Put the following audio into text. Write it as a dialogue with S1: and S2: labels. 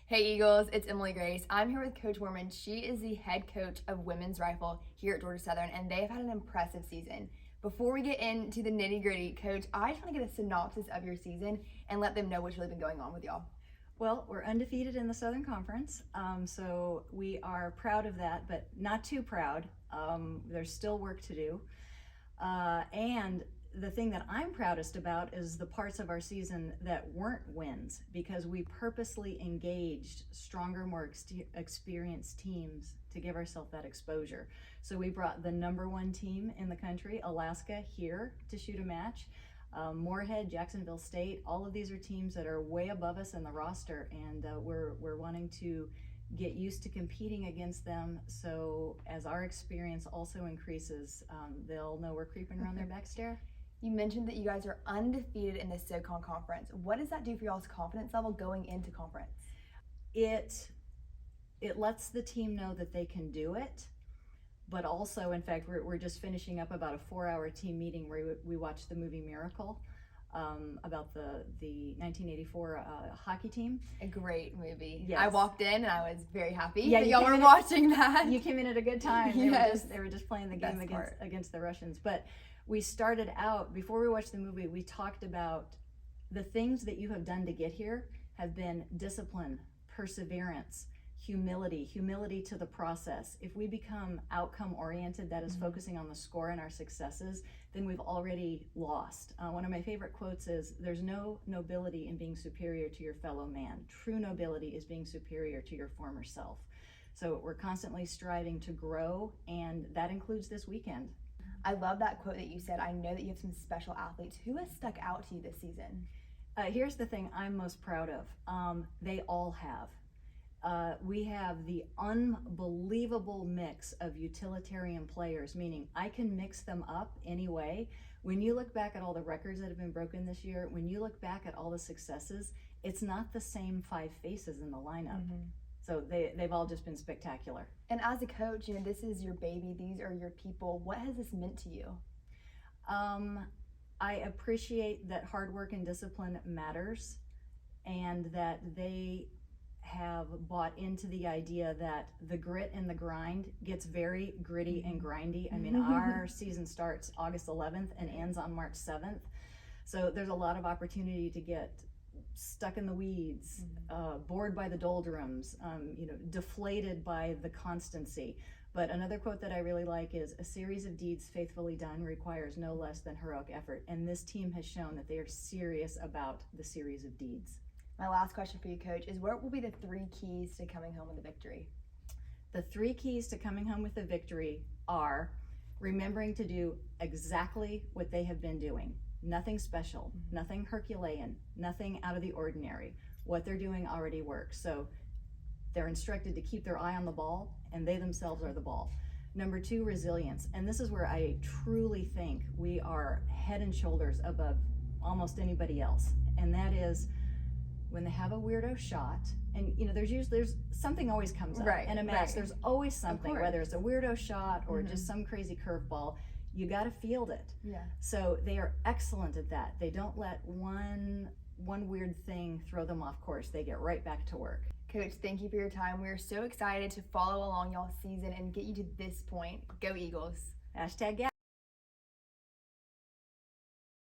S1: Hey Eagles, it's Emily Grace. I'm here with Coach Warman. She is the head coach of women's rifle here at Georgia Southern, and they've had an impressive season. Before we get into the nitty gritty, Coach, I just want to get a synopsis of your season and let them know what's really been going on with y'all.
S2: Well, we're undefeated in the Southern Conference, so we are proud of that, but not too proud. There's still work to do. And the thing that I'm proudest about is the parts of our season that weren't wins, because we purposely engaged stronger, more experienced teams to give ourselves that exposure. So we brought the #1 team in the country, Alaska, here to shoot a match. Moorhead, Jacksonville State, all of these are teams that are way above us in the roster, and we're wanting to get used to competing against them, so as our experience also increases, they'll know we're creeping around their back stair.
S1: You mentioned that you guys are undefeated in the SoCon Conference. What does that do for y'all's confidence level going into conference?
S2: It lets the team know that they can do it, but also, in fact, we're just finishing up about a 4-hour team meeting where we watched the movie Miracle, about the 1984 hockey team.
S1: A great movie.
S2: Yes.
S1: I walked in and I was very happy
S2: Yeah,
S1: that
S2: you
S1: y'all
S2: came
S1: were
S2: in
S1: watching that.
S2: You came in at a good time.
S1: Yes.
S2: They were just playing the game
S1: Best part.
S2: against the Russians. But we started out, before we watched the movie, we talked about the things that you have done to get here have been discipline, perseverance, humility to the process. If we become outcome oriented, that is focusing on the score and our successes, then we've already lost. One of my favorite quotes is, there's no nobility in being superior to your fellow man. True nobility is being superior to your former self. So we're constantly striving to grow, and that includes this weekend.
S1: I love that quote that you said. I know that you have some special athletes. Who has stuck out to you this season?
S2: Here's the thing I'm most proud of. They all have. We have the unbelievable mix of utilitarian players, meaning I can mix them up anyway. When you look back at all the records that have been broken this year, when you look back at all the successes, it's not the same 5 faces in the lineup. So they've all just been spectacular.
S1: And as a coach, this is your baby. These are your people. What has this meant to you?
S2: I appreciate that hard work and discipline matters, and that they have bought into the idea that the grit and the grind gets very gritty and grindy. I mean, our season starts August 11th and ends on March 7th. So there's a lot of opportunity to get stuck in the weeds, bored by the doldrums, deflated by the constancy. But another quote that I really like is, a series of deeds faithfully done requires no less than heroic effort. And this team has shown that they are serious about the series of deeds.
S1: My last question for you, Coach, is what will be the 3 keys to coming home with a victory?
S2: The 3 keys to coming home with a victory are remembering to do exactly what they have been doing. Nothing special, nothing Herculean, nothing out of the ordinary. What they're doing already works. So they're instructed to keep their eye on the ball, and they themselves are the ball. Number 2, resilience. And this is where I truly think we are head and shoulders above almost anybody else. And that is, when they have a weirdo shot, and there's something always comes up in a match.
S1: Right.
S2: There's always something, whether it's a weirdo shot or just some crazy curveball. You got to field it.
S1: Yeah.
S2: So they are excellent at that. They don't let one weird thing throw them off course. They get right back to work.
S1: Coach, thank you for your time. We are so excited to follow along y'all's season and get you to this point. Go Eagles.
S2: #, yeah.